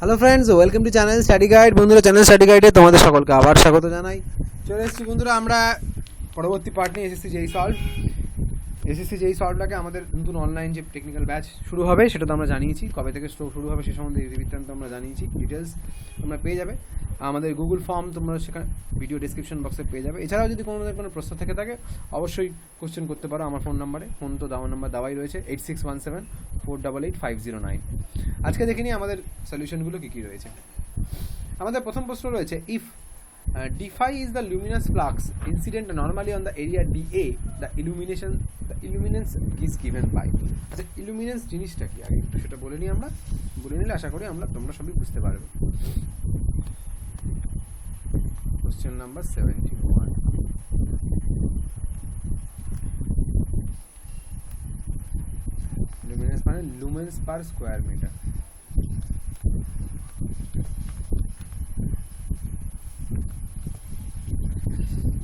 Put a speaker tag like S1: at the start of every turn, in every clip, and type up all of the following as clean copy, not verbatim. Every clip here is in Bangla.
S1: Hello friends, welcome to channel study guide. বন্ধুরা, চ্যানেল স্টাডি গাইডে তোমাদের সকলকে আবার স্বাগত জানাই। চলে এসেছি বন্ধুরা আমরা পরবর্তী পার্ট নিয়ে। এসএসসি যেই সলভটাকে আমাদের নতুন অনলাইন যে টেকনিক্যাল ব্যাচ শুরু হবে সেটা তো আমরা জানিয়েছি, কবে থেকে শুরু হবে সে সম্বন্ধে বৃত্তান্ত আমরা জানিয়েছি। ডিটেলস তোমরা পেয়ে যাবে আমাদের গুগল ফর্ম, তোমরা সেখানে ভিডিও ডিসক্রিপশন বক্সে পেয়ে যাবে। এছাড়াও যদি কোনো প্রশ্ন থেকে থাকে অবশ্যই কোশ্চেন করতে পারো আমার ফোন নাম্বারে। ফোন তো নাম্বার দেওয়াই রয়েছে 8617488509। আজকে দেখে নিই আমাদের সলিউশনগুলো কী কী রয়েছে। আমাদের প্রথম প্রশ্ন রয়েছে, if d phi is the luminous flux incident normally on the area dA, the illuminance is given by। আচ্ছা, illuminance জিনিসটা কি আগে একটু সেটা বলে নিই আমরা। বলে নিলে আশা করি তোমরা সবই বুঝতে পারবে। কোশ্চেন নাম্বার 71, luminance মানে lumens per square meter।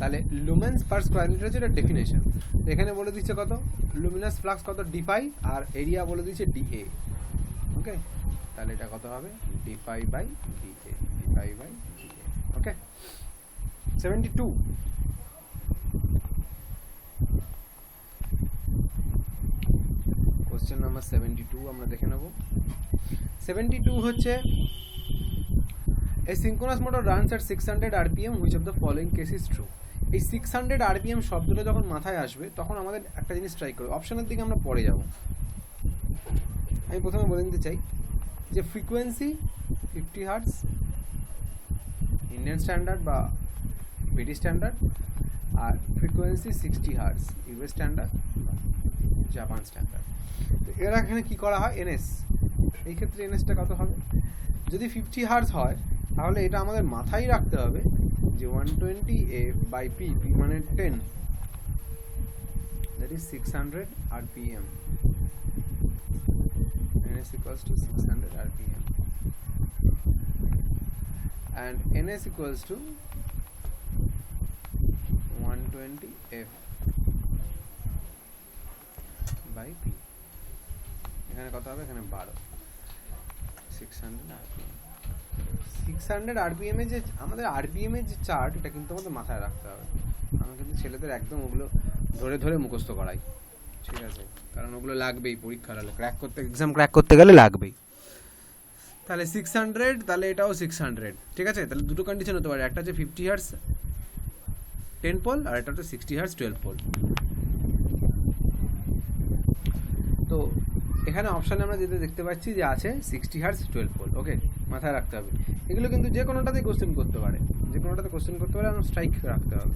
S1: তাহলে লুমেন্স পার স্কোয়ার মিটার হচ্ছে এটা ডেফিনেশন। এখানে বলে দিচ্ছে কত লুমিনাস ফ্লাক্স কত ডি ফাই, আর এরিয়া বলে দিচ্ছে ডিএ। ওকে, তাহলে এটা কত হবে d phi by d A, d phi by d A. Okay, 72, question number 72 আমরা দেখে নেব। 72 হচ্ছে A synchronous motor runs at 600 rpm, which of the following case is true? এই 600 rpm শব্দটা যখন মাথায় আসবে তখন আমাদের একটা জিনিস স্ট্রাইক করবে। অপশনের দিকে আমরা পরে যাব। আমি প্রথমে বলে দিতে চাই যে ফ্রিকোয়েন্সি 50 হার্টজ ইন্ডিয়ান স্ট্যান্ডার্ড বা ব্রিটিশ স্ট্যান্ডার্ড, আর frequency 60 hertz US standard, Japan standard. তো এরা এখানে কী করা হয় এনএস, এই ক্ষেত্রে এনএসটা কত হবে? যদি 50 হার্টজ হয় তাহলে এটা আমাদের মাথায় রাখতে হবে যে 120A/P, P মানে 10, that is 600 rpm, ns equals to 600 rpm, and ns equals to 120F/P। এখানে কত হবে? এখানে 12, 600 rpm। 600 rpm এ যে আমাদের rpm এর যে চার্ট, এটা কিন্তু আমাদের মাথায় রাখতে হবে। আমরা কিন্তু ছেলেদের একদম ওগুলো ধরে ধরে মুখস্থ করাই, ঠিক আছে? কারণ ওগুলো লাগবেই পরীক্ষার হলে, এক্সাম ক্র্যাক করতে গেলে লাগবেই। তাহলে 600, তাহলে এটাও 600, ঠিক আছে? তাহলে দুটো কন্ডিশন হতে পারে, একটা হচ্ছে 50 হার্টজ 10 পোল, আর এটা হচ্ছে 60 হার্টজ 12 পোল। তো এখানে অপশানে আমরা যেটা দেখতে পাচ্ছি যে আছে 60 হার্টজ 12 পোল। ওকে, মাথায় রাখতে হবে। এগুলো কিন্তু যে কোনোটাতে কোশ্চেন করতে পারে, আমরা স্ট্রাইক রাখতে হবে।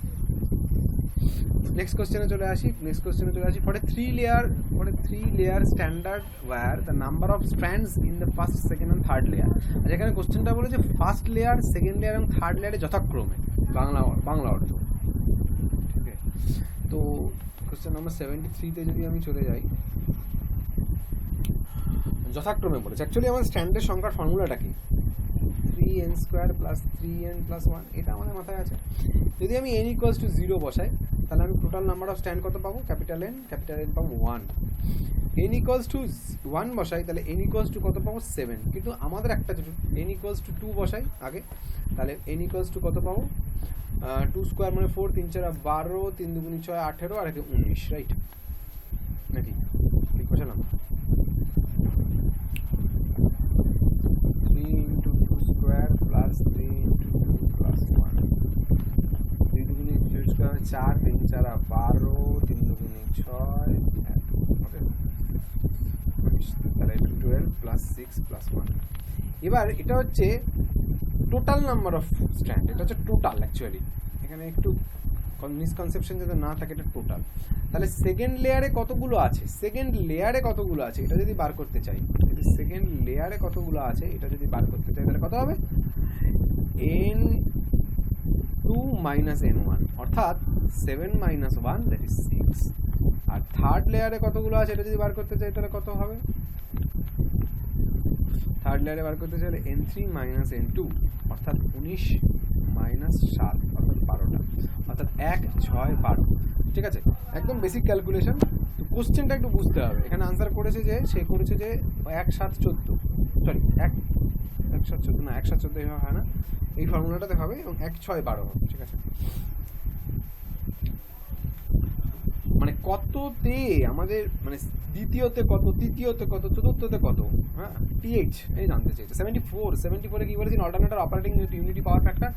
S1: নেক্সট কোশ্চেনে চলে আসি। For a 3 layer standard wire the number of strands in the first, second and third layer. আর এখানে কোশ্চেনটা বলে যে ফার্স্ট লেয়ার, সেকেন্ড লেয়ার এবং থার্ড লেয়ারে যথাক্রমে, বাংলা অর্থ। ঠিক আছে, তো কোশ্চেন নাম্বার 73-তে যদি আমি চলে যাই, যথাক্রমে বলেছে। অ্যাকচুয়ালি আমাদের স্ট্যান্ডের সংখ্যার ফর্মুলাটা কি? 3n² + 3n + 1, এটা আমাদের মাথায় আছে। যদি আমি n = 0 বসাই তাহলে আমি টোটাল নাম্বার অফ স্ট্যান্ড কত পাবো? ক্যাপিটাল N পাবো 1। n = 1 বসাই তাহলে n = কত পাবো? 7। কিন্তু আমাদের একটা n = 2 বসাই আগে, তাহলে n = কত পাবো? 2² মানে 4, 3 4 12, 3 2 6 18, আর 19, রাইট নাকি? ঠিক বসালাম? 3 × 2² + 3 × 2 + 1, 2 2 4, 3 4 12, 3 2 6, ওকে, তাহলে 12 + 6 + 1। এবার এটা হচ্ছে টোটাল নাম্বার অফ স্ট্র্যান্ড, এটা হচ্ছে টোটাল। অ্যাকচুয়ালি এখানে একটু মিসকনসেপশন যাতে না থাকে, এটা টোটাল। তাহলে সেকেন্ড লেয়ারে কতগুলো আছে এটা যদি বার করতে চাই, তাহলে কত হবে? n2 - n1, অর্থাৎ 7 - 1, দ্যাট ইজ 6। আর থার্ড লেয়ারে কতগুলো আছে এটা যদি বার করতে চাই তাহলে কত হবে? থার্ড লেয়ারে বার করতে চাইলে n3 - n2, অর্থাৎ 19 - 7, অর্থাৎ 12টা, অর্থাৎ 1 6 12। ঠিক আছে, একদম বেসিক ক্যালকুলেশন। তো কোশ্চেনটা একটু বুঝতে হবে। এখানে আনসার করেছে যে 1 7 14, সরি 1 114 না 114 এইভাবে হয় না, এই ফর্মুলাটাতে হবে এবং 1 6 12 হবে, ঠিক আছে। মানে কততে আমাদের মানে দ্বিতীয়তে কত, তৃতীয়তে কত, চতুর্থতে কত, হ্যাঁ টিএইচ এই জানতে চাইছে। 74 কি বলেছেন, alternator operating unity power factor,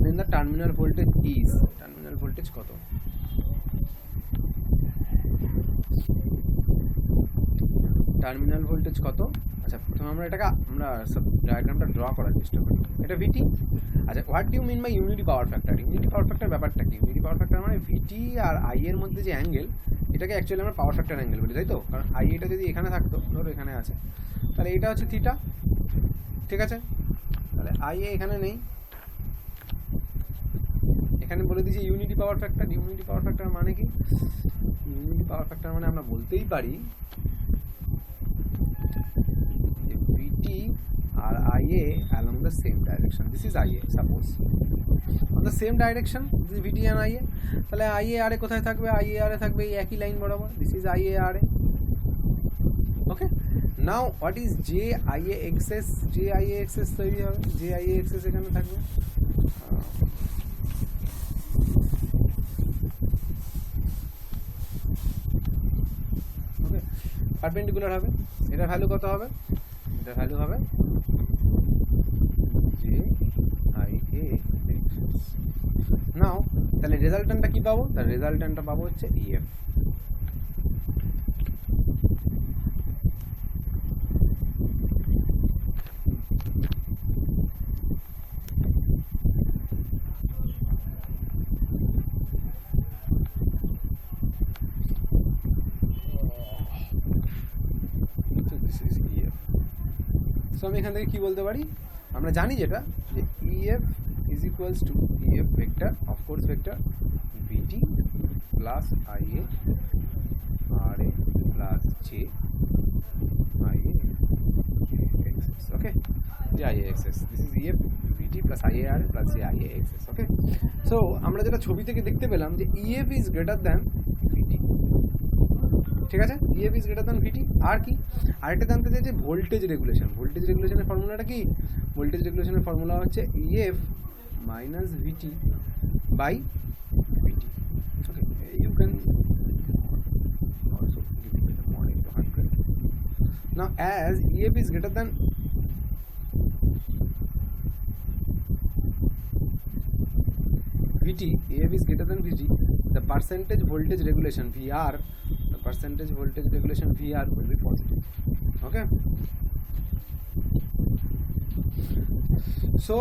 S1: then the terminal voltage is, terminal voltage কত, টার্মিনাল ভোল্টেজ কত। আচ্ছা প্রথমে আমরা এটাকে আমরা ডায়াগ্রামটা ড্র করার চেষ্টা করি। এটা ভিটি। আচ্ছা what do you mean by unity power factor? Unity power factor ব্যাপারটা কি? ইউনিটি পাওয়ার ফ্যাক্টর মানে ভিটি আর আই এর মধ্যে যে অ্যাঙ্গেল, এটাকে অ্যাকচুয়ালি আমরা পাওয়ার ফ্যাক্টর অ্যাঙ্গেল বলি, তাই তো? কারণ আই এটা যদি এখানে থাকতো, ধরো এখানে আছে, তাহলে এটা হচ্ছে থিটা, ঠিক আছে। তাহলে আই এ এখানে নেই, এখানে বলে দিয়েছি unity power factor. Unity power factor মানে কি? ইউনিটি পাওয়ার ফ্যাক্টর মানে আমরা বলতেই পারি VT R IA along the same direction. This is IA, suppose on the same direction, this is VT and IA. তাহলে IA RA কোথায় থাকবে? IA RA থাকবে এই একই লাইন বরাবর, this is IA RA. Okay, now what is JIA excess? JIA excess তৈরি হবে, JIA excess এখানে থাকবে, ওকে পারপেন্ডিকুলার হবে। এটার ভ্যালু কত হবে? এটার ভ্যালু হবে JIA excess। নাও তাহলে রেজাল্টেন্টটা কি পাবো? তাহলে রেজাল্টেন্টটা পাবো হচ্ছে EF। সো আমি এখান থেকে কি বলতে পারি? আমরা জানি যেটা যে EF is equals to EF vector, of course vector VT plus IA RA plus JIA excess, okay, JIA excess, this is EF VT plus IA RA plus JIA excess, okay। so আমরা যেটা ছবি থেকে দেখতে পেলাম যে EF is greater than VT, ঠিক আছে, EF is greater than VT। আর কি আরেকটা জানতে চাই যে ভোল্টেজ রেগুলেশন। ভোল্টেজ রেগুলেশনের ফর্মুলাটা কি? ভোল্টেজ রেগুলেশনের ফর্মুলা হচ্ছে EF minus VT by VT, okay, you can also give it the mod into 100. now as EF is greater than VT, EF is greater than VT, the percentage voltage regulation VR, the percentage voltage regulation VR will be positive, okay। so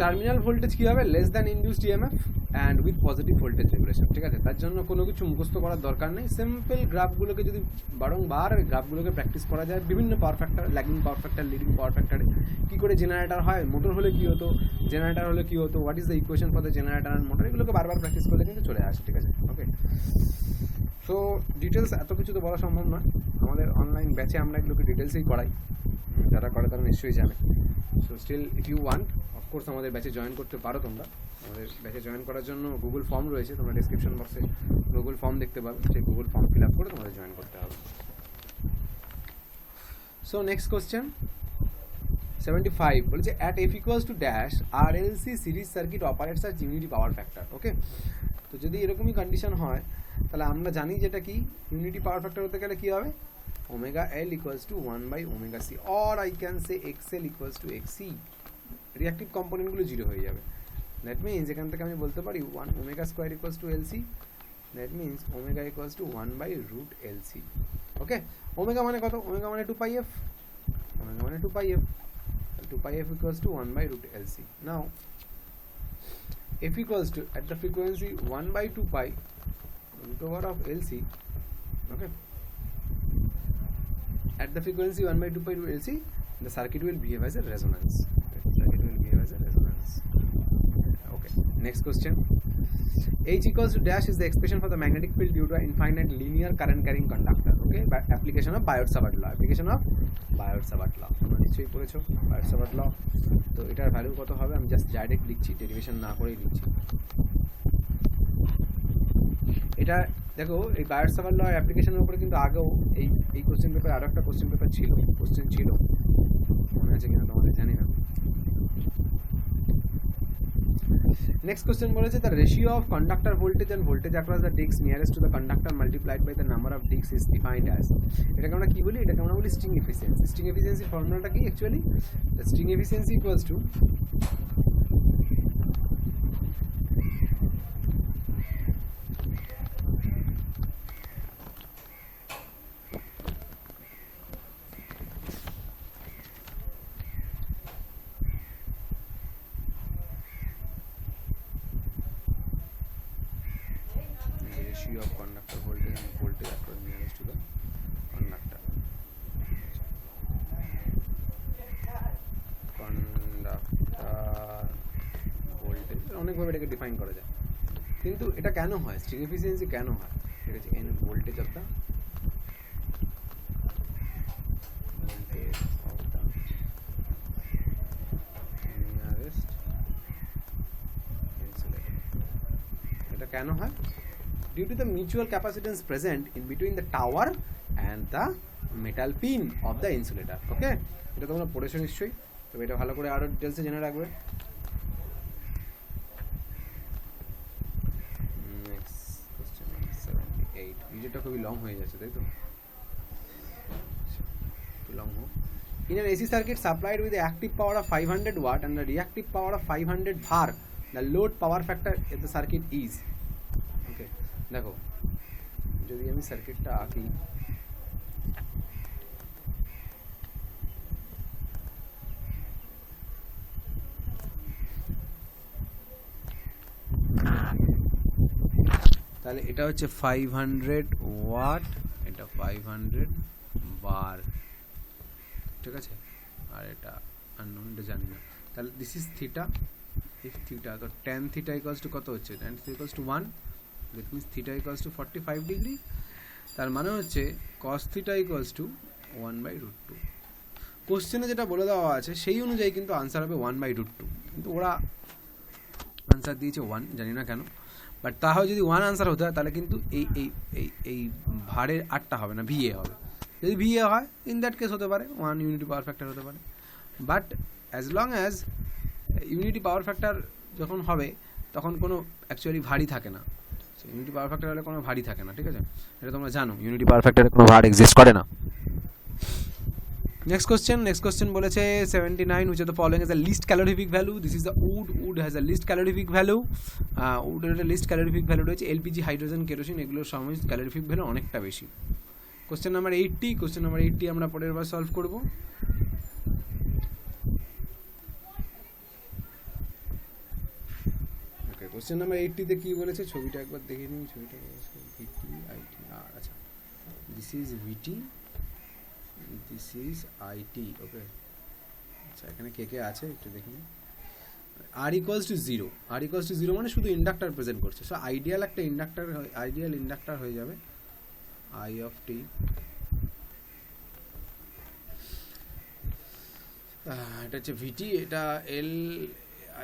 S1: terminal voltage কি হবে? Less than induced EMF and with positive voltage regulation, ঠিক আছে। তার জন্য কোনো কিছু মুখস্থ করার দরকার নেই, সিম্পল গ্রাফগুলোকে যদি বারংবার গ্রাফগুলোকে প্র্যাকটিস করা যায়, বিভিন্ন power factor, lagging power factor, leading power ফ্যাক্টরে কী করে জেনারেটার হয়, মোটর হলে কী হতো, জেনারেটার হলে কী হতো, what is the equation for the generator and motor, এগুলোকে বারবার প্র্যাকটিস করলে কিন্তু চলে আসে, ঠিক আছে, ওকে। সো ডিটেলস এত কিছু তো বলা সম্ভব নয়, আমাদের অনলাইন ব্যাচে আমরা এগুলোকে ডিটেলসেই করাই, যারা করে তারা নিশ্চয়ই জানে। So still if you want of course আমাদের ব্যাচে জয়েন করতে পারো তোমরা। আমাদের ব্যাচে জয়েন করার জন্য গুগল ফর্ম রয়েছে, তোমরা ডেসক্রিপশন বক্সে গুগল ফর্ম দেখতে পাবে, সেই গুগল ফর্ম ফিল আপ করে তোমাদের জয়েন করতে হবে। সো নেক্সট কোয়েশ্চেন 75 বলেছে at F equals to dash RLC series circuit operates as unity power factor, okay. তো যদি এরকমই কন্ডিশন হয় তাহলে আমরা জানি যেটা কি ইউনিটি পাওয়ার ফ্যাক্টর হতে গেলে কি হবে? omega L equals to 1 by omega C, or I can say XL equals to XC, reactive কম্পোনেন্টগুলো 0 হয়ে যাবে। দ্যাট মিনস এখান থেকে আমি বলতে পারি 1 omega square equals to LC, that means omega equals to 1 by root LC, okay. Omega মানে কত? ওমেগা মানে 2 pi f, ওমেগা মানে 2 pi f, 2 pi f equals to 1 by root LC। now f equals to at the frequency 1 by 2 pi root over of LC, okay, at the frequency 1 by 2 pi root LC the circuit will behave as a resonance, circuit will behave as a resonance, okay। next question, H equals to dash is the expression for the magnetic field due to an infinite linear current carrying conductor, okay, by application of Biot-Savart law, application of Biot-Savart law তোমরা নিশ্চয়ই পড়েছো Biot-Savart law। তো এটার ভ্যালু কত হবে? আমি জাস্ট ডাইরেক্ট লিখছি, ডেরিভেশন না করেই লিখছি। এটা দেখো এই Biot-Savart law অ্যাপ্লিকেশনের উপরে কিন্তু আগেও এই কোশ্চেন পেপারে আরো একটা কোশ্চেন ছিল, মনে আছে কিনা তোমাদের জানি না। Next question বলেছে the ratio of conductor voltage and voltage across the disc nearest to the conductor multiplied by the number of discs is defined as. এটাকে আমরা কি বলি? এটাকে আমরা বলি string efficiency. String efficiency ফর্মুলাটা কি actually? The string efficiency equals to ratio of conductor voltage and voltage across nearest to the conductor. voltage অনেকভাবে এটাকে ডিফাইন করা যায়, কিন্তু এটা কেন হয়, স্ট্রিং এফিসিয়েন্সি কেন হয়? ঠিক আছে, N voltage of the nearest insulator. এটা কেন হয়? Due to the mutual capacitance present in between the tower and the metal pin of the insulator. Okay, এটা তোমরা পড়েছো নিশ্চয়ই, তবে এটা ভালো করে আরো ডিটেইলসে জেনে রাখবে। নেক্সট কোশ্চেন 78, ভিডিওটা খুবই লং হয়ে যাচ্ছে তাই তো, একটু লং হোক। In an AC circuit supplied with the active power of 500 watt and the reactive power of 500 var, the load power factor of the circuit is. Okay, দেখো যদি আমি সার্কিটটা আঁকি, তাহলে এটা হচ্ছে 500 ওয়াট, এটা 500 বার, ঠিক আছে, আর এটা আননোন, এটা জানি না। তাহলে this is theta, if theta, তো tan থিটা ইকুয়ালস টু কত হচ্ছে? tan theta equals to 1, that means theta equals to 45 degree. তার মানে হচ্ছে cos থিটা ইকুয়ালস টু 1/√2। কোশ্চেনে যেটা বলে দেওয়া আছে সেই অনুযায়ী কিন্তু আনসার হবে 1/√2, কিন্তু ওরা আনসার দিয়েছে 1, জানি না কেন, বাট তাহলে যদি 1 আনসার হতে হয় তাহলে কিন্তু এই এই এই এই ভারের 8টা হবে না, VA হবে। যদি VA হয় ইন দ্যাট কেস হতে পারে 1 ইউনিটি পাওয়ার ফ্যাক্টর হতে পারে, but as long as unity power factor যখন হবে তখন কোনো অ্যাকচুয়ালি ভারী থাকে না। ইউনিটি পাওয়ার ফ্যাক্টর হলে কোনো ভারী থাকে না, ঠিক আছে, এটা তোমরা জানো, ইউনিটি পাওয়ার ফ্যাক্টরে কোনো ভার এক্সিস্ট করে না। নেক্সট কোশ্চেন বলেছে 79, which of the following is the least calorific value? This is the wood has the least calorific value, wood এর least calorific value রয়েছে LPG, হাইড্রোজেন, কেরোসিন, এগুলোর সময় ক্যালোরিফিক ভ্যালু অনেকটা বেশি। কোশ্চেন নাম্বার 80 আমরা পরের বার সলভ করব। ওকে, কোশ্চেন নাম্বার 80 তে কি বলেছে ছবিটা একবার দেখে নিন, ছবিটা বলেছে VT IT, আচ্ছা this is VT, this is IT, ওকে, আচ্ছা এখানে কে কে আছে একটু দেখুন। R equals to 0, R equals to 0 মানে শুধু ইন্ডাক্টর প্রেজেন্ট করছে, সো আইডিয়াল একটা ইন্ডাক্টর, আইডিয়াল ইন্ডাক্টর হয়ে যাবে I of t, এটা হচ্ছে VT, এটা L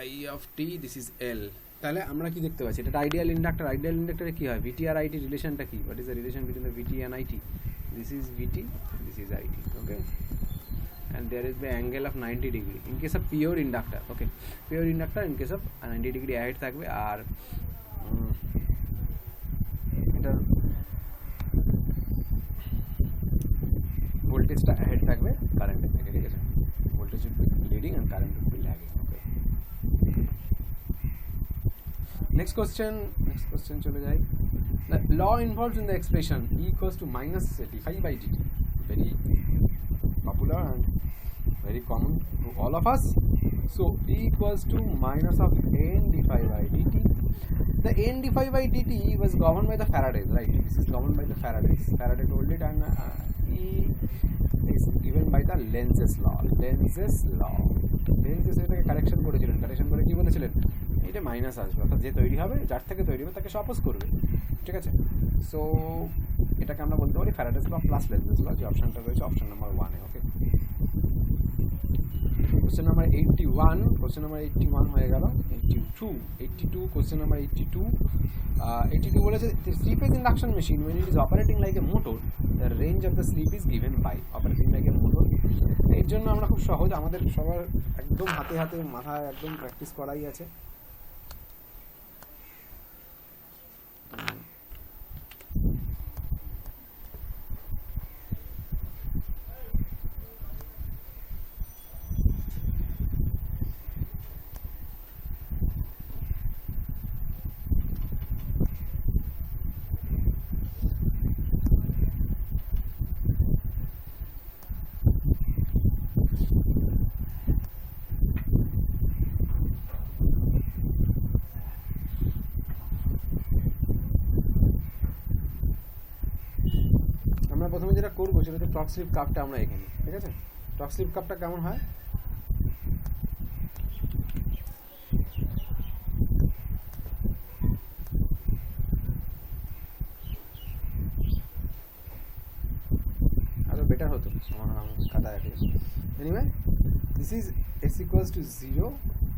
S1: I of t, this is L। তাহলে আমরা কি দেখতে পাচ্ছি, এটা আইডিয়াল ইন্ডাক্টর, আইডিয়াল ইন্ডাক্টরে কি হয়, VT আর IT রিলেশনটা কি, what is the relation between the VT and IT? This is VT, this is IT, okay, and there is the angle of 90 degree in case of pure inductor, okay, pure inductor in case of 90 degree ahead থাকবে, আর এটা ভোল্টেজটা ahead থাকবে কারেন্টের থেকে, ঠিক আছে, voltage will be leading and current will be lagging, okay। Next question চলে যাই। The law involved in the expression E equals to minus dϕ/dt, very popular and very common to all of us. So E equals to minus of n dϕ/dt. The n dϕ/dt was governed by the Faradays, right? This is governed by the Faradays. Faraday told it, and E is given by the Lenz's law. Lenz এটাকে কারেকশন করেছিলেন, কারেকশন করে কি বলেছিলেন, এটা মাইনাস আসবে, অর্থাৎ যে তৈরি হবে, যার থেকে তৈরি হবে তাকে অপোজ করবে, ঠিক আছে। সো এটাকে আমরা বলতে পারি ফ্যারাডেস ল প্লাস লেনজেস ল, যে অপশনটা রয়েছে অপশন নাম্বার 1 এ, ওকে। কোশ্চেন নাম্বার 81, কোশ্চেন নাম্বার 81 হয়ে গেল 82 কোশ্চেন নাম্বার 82 বলেছে three-phase induction machine when it is operating like a motor, the range of the slip is given by operating like a motor। এর জন্য আমরা খুব সহজ, আমাদের সবার একদম হাতে হাতে মাথায় একদম প্র্যাকটিস করাই আছে। করছি হচ্ছে টর্ক স্লিপ কাপটা আমরা এখানে, ঠিক আছে? টর্ক স্লিপ কাপটা কেমন হয়? আরো বেটার হতো আমার কাটা আছে। Anyway, this is s equals to 0,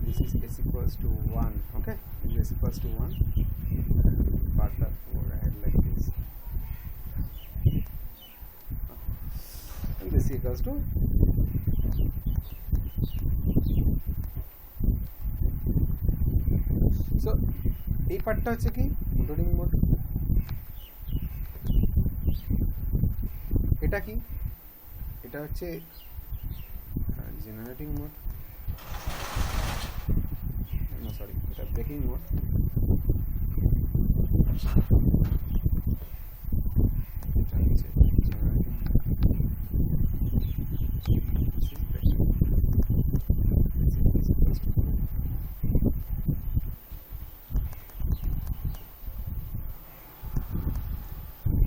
S1: this is s equals to 1, okay? This is s equals to 1, part that over ahead like this, and this equals to so এই পার্টটা হচ্ছে কি মোটরিং মোড, এটা কি, এটা হচ্ছে জেনারেটিং মোড, না সরি এটা ব্রেকিং মোড, এটা হচ্ছে জেনারেটিং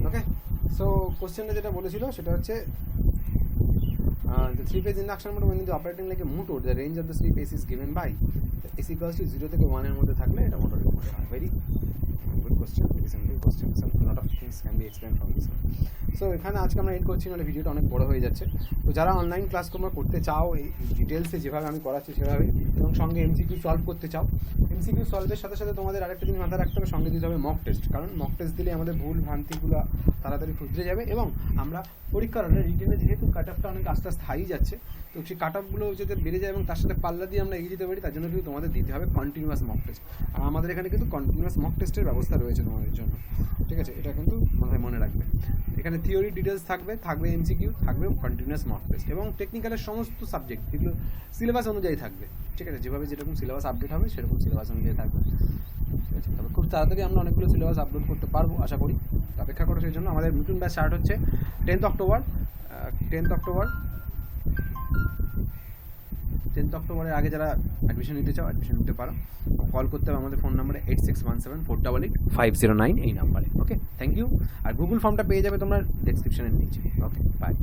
S1: ওকে। সো কোশ্চেনটা যেটা বলেছিল সেটা হচ্ছে the three-phase induction motor when it is operating like a motor, the range of the three phase is given by s equals to 0 থেকে 1 এর মধ্যে থাকলে এটা মোটরিং মোড হয়। Very good question, very simple question, lot of things can be explain from this. So এখানে আজকে আমরা এন্ড করছি, নাহলে ভিডিওটা অনেক বড় হয়ে যাচ্ছে। তো যারা অনলাইন ক্লাস তোমরা করতে চাও এই ডিটেলসে যেভাবে আমি করাচ্ছি সেভাবে, এবং সঙ্গে এমসিকিউ সলভ করতে চাও, এমসিকিউ সলভের সাথে সাথে তোমাদের আরেকটা জিনিস মাথায় রাখতে হবে, সঙ্গে দিতে হবে মক টেস্ট। কারণ মক টেস্ট দিলে আমাদের ভুল ভ্রান্তিগুলো তাড়াতাড়ি শুধরে যাবে, এবং আমরা পরীক্ষার হলে রিটেনে যেহেতু কাট অফটা অনেক আস্তে আস্তে হাই যাচ্ছে, তো সেই কাট অফগুলো যাতে বেড়ে যায় এবং তার সাথে পাল্লা দিয়ে আমরা এগিয়ে যেতে পারি, তার জন্য কিন্তু তোমাদের দিতে হবে কন্টিনিউয়াস মক টেস্ট। আর আমাদের এখানে কিন্তু কন্টিনিউয়াস মক টেস্টের ব্যবস্থা রয়েছে তোমাদের জন্য, ঠিক আছে? এটা কিন্তু মাথায় মনে রাখবে। এখানে থিওরি ডিটেলস থাকবে, থাকবে এমসিকিউ, থাকবে কন্টিনিউয়াস মক টেস্ট, এবং টেকনিক্যালের সমস্ত সাবজেক্ট এগুলো সিলেবাস অনুযায়ী থাকবে, ঠিক আছে? যেভাবে যেরকম সিলেবাস আপডেট হবে সেরকম সিলেবাস অনুযায়ী থাকবে, ঠিক আছে? তবে খুব তাড়াতাড়ি আমরা অনেকগুলো সিলেবাস আপলোড করতে পারবো আশা করি, অপেক্ষা করো সেই জন্য। আমাদের নতুন ব্যাচ স্টার্ট হচ্ছে 10th অক্টোবর। 10th অক্টোবরের আগে যারা অ্যাডমিশন নিতে চাও অ্যাডমিশন নিতে পারো, কল করতে হবে আমাদের ফোন নাম্বারে 8617488509 এই নাম্বারে। ওকে, থ্যাংক ইউ। আর গুগল ফর্মটা পেয়ে যাবে তোমরা ডেসক্রিপশনের নিচে। ওকে, বাই।